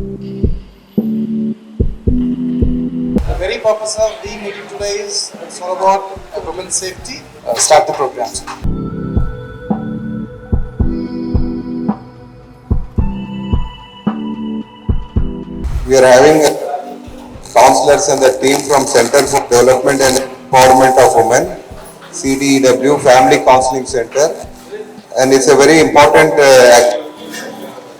The very purpose of the meeting today is it's all about women's safety. Start the program. We are having counselors and the team from Center for Development and Empowerment of Women, CDEW Family Counseling Center, and it's a very important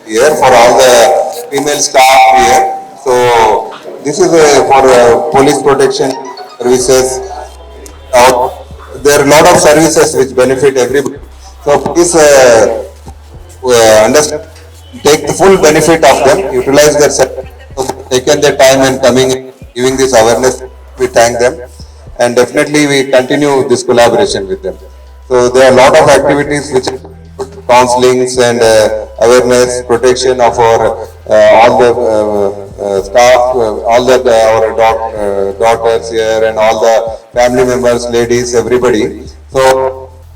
here for all the female staff here. So this is for police protection services. There are a lot of services which benefit everybody. So please understand, take the full benefit of them, utilize their services. Taken their time and coming, giving this awareness. We thank them, and definitely we continue this collaboration with them. So there are a lot of activities which counselings and awareness, protection of our all the staff, all the our daughters here, and all the family members, ladies, everybody. So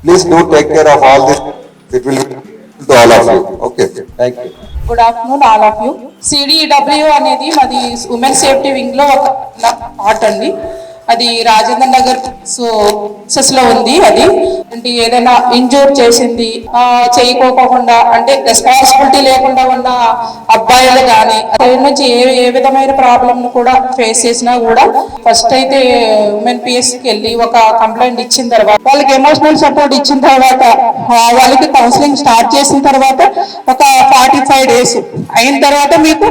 please do take care of all this. It will be to all of you. Okay, thank you. Good afternoon all of you. CDW అనేది మాది women safety వింగ్లో ఒక part అండి. అది రాజేంద్ర నగర్ లో ఉంది. అది అంటే ఏదైనా ఇంజూర్ చేసింది చేయకోకుండా అంటే రెస్పాన్సిబిలిటీ లేకుండా ఉన్న అబ్బాయిలు కానీ సైడ్ నుంచి ఏ విధమైన ప్రాబ్లమ్ కూడా ఫేస్ చేసినా కూడా ఫస్ట్ అయితే ఉమెన్ పిఎస్కి వెళ్ళి ఒక కంప్లైంట్ ఇచ్చిన తర్వాత వాళ్ళకి ఎమోషనల్ సపోర్ట్ ఇచ్చిన తర్వాత వాళ్ళకి కౌన్సిలింగ్ స్టార్ట్ చేసిన తర్వాత ఒక 45 days అయిన తర్వాత మీకు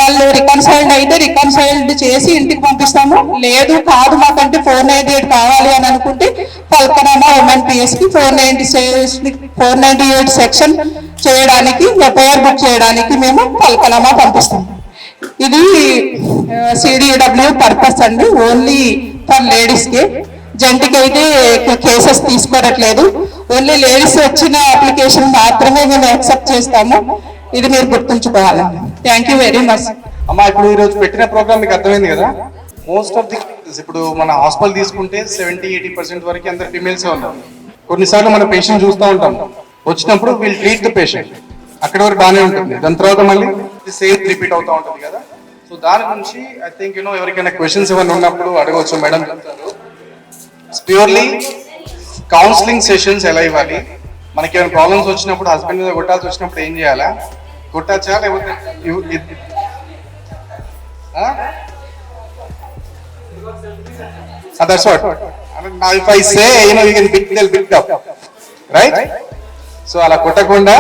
వాళ్ళు రికన్సైల్డ్ అయితే రికన్సైల్డ్ చేసి ఇంటికి పంపిస్తాము. లేదు కాదు మాకంటే 498 కావాలి అని అనుకుంటే పల్కనామా ఉమెన్ పిఎస్ కి 498 సెక్షన్ చేయడానికి ఎఫ్ఐఆర్ బుక్ చేయడానికి మేము పల్కనామా పంపిస్తాం. ఇది సిడిడబ్ల్యూ పర్పస్ అండి, ఓన్లీ ఫర్ లేడీస్ కి. జెంట్కి అయితే కేసెస్ తీసుకోవట్లేదు, ఓన్లీ లేడీస్ వచ్చిన అప్లికేషన్ మాత్రమే మేము యాక్సెప్ట్ చేస్తాము. ఇది మీరు గుర్తుంచుకోవాలి. Thank you very much. అమ్మా, ఇప్పుడు ఈరోజు పెట్టిన ప్రోగ్రామ్ మీకు అర్థమైంది కదా. మోస్ట్ ఆఫ్ ది ఇప్పుడు మన హాస్పిటల్ తీసుకుంటే 70-80% వరకు అందరు ఫీమేల్సే ఉన్నారు. కొన్నిసార్లు మన పేషెంట్ చూస్తూ ఉంటాం, వచ్చినప్పుడు వీల్ ట్రీట్ ద పేషెంట్, అక్కడ వరకు బాగానే ఉంటుంది, దాని తర్వాత మళ్ళీ సేమ్ రిపీట్ అవుతూ ఉంటుంది కదా. సో దాని గురించి ఐ థింక్ ఎవరికైనా క్వశ్చన్స్ ఏమైనా ఉన్నప్పుడు అడగవచ్చు. మేడం చెప్తారు ప్యూర్లీ కౌన్సిలింగ్ సెషన్స్ ఎలా ఇవ్వాలి, మనకి ఏమైనా ప్రాబ్లమ్స్ వచ్చినప్పుడు హస్బెండ్ మీద కొట్టాల్సి వచ్చినప్పుడు ఏం చేయాలా, కొట్టచ్చా లేకపోతే that's what now if I say you can pick up right. So అలా కొట్టకుండా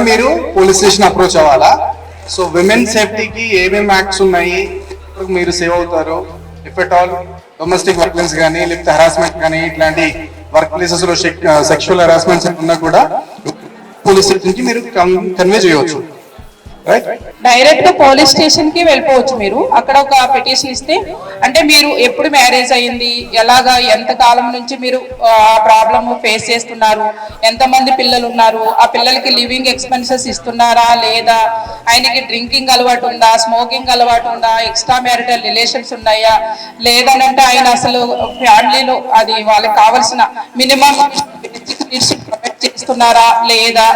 మీరు పోలీస్ స్టేషన్ అప్రోచ్ అవ్వాలా. సో విమెన్ సేఫ్టీకి ఏమేమి యాక్ట్స్ ఉన్నాయి మీరు సేవ్ అవుతారు. If at all domestic violence కానీ లేకపోతే హరాస్మెంట్ కానీ ఇట్లాంటి వర్క్ ప్లేసెస్ లో సెక్షువల్ హరాస్మెంట్స్ ఉన్నా కూడా పోలీస్ స్టేషన్ కి మీరు కన్వే చేయవచ్చు. డైరెక్ట్ గా పోలీస్ స్టేషన్ కి వెళ్ళిపోవచ్చు. మీరు అక్కడ ఒక పిటిషన్ ఇస్తే, అంటే మీరు ఎప్పుడు మ్యారేజ్ అయ్యింది, ఎలాగా ఎంత కాలం నుంచి మీరు ఆ ప్రాబ్లమ్ ఫేస్ చేస్తున్నారు, ఎంతమంది పిల్లలు ఉన్నారు, ఆ పిల్లలకి లివింగ్ ఎక్స్పెన్సెస్ ఇస్తున్నారా లేదా, ఆయనకి డ్రింకింగ్ అలవాటు ఉందా, స్మోకింగ్ అలవాటు ఉందా, ఎక్స్ట్రా మ్యారిటల్ రిలేషన్స్ ఉన్నాయా, లేదనంటే ఆయన అసలు ఫ్యామిలీలో అది వాళ్ళకి కావాల్సిన మినిమం చేస్తున్నారా లేదా,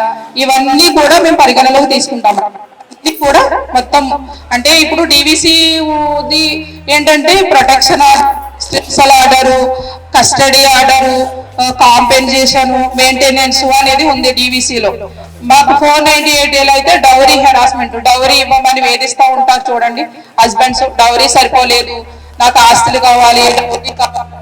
ఇవన్నీ కూడా మేము పరిగణలోకి తీసుకుంటాము. ఇది కూడా మొత్తం అంటే ఇప్పుడు డివిసి ఏంటంటే protection order, custody order, compensation, maintenance అనేది ఉంది డివిసిలో. మాకు 498 అయితే డౌరీ హెరాస్మెంట్, డౌరీ ఇవ్వమని వేధిస్తూ ఉంటారు చూడండి హస్బెండ్స్. డౌరీ సరిపోలేదు, నాకు ఆస్తులు కావాలి, డౌరీ కావాలి,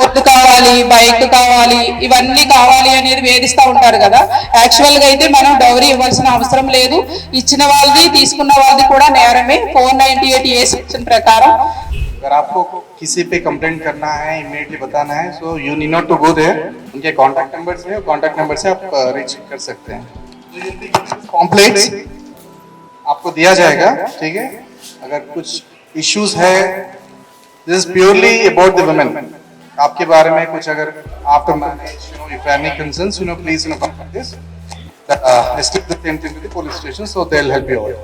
గోల్డ్ కావాలి, బైక్ కావాలి, ఇవన్నీ కావాలి అనేది వేధిస్తూ ఉంటారు కదా. యాక్చువల్ గా అయితే మనం డౌరీ ఇవ్వాల్సిన అవసరం లేదు, ఇచ్చిన వాళ్ళది తీసుకున్న వాళ్ళది కూడా నేరమే 498A సెక్షన్ ప్రకారం. अगर आपको किसी पे कंप्लेंट करना है, इमीडिएटली बताना है, so you need not to go there. उनके कांटेक्ट नंबर्स है, कांटेक्ट नंबर से आप रीच कर सकते हैं. कॉम्प्लेक्स आपको दिया जाएगा, ठीक है. अगर कुछ इश्यूज है, this is purely about the women. आपके बारे में कुछ अगर after marriage if any concerns please contact this, escalate the same thing to the police station, so they'll help you out.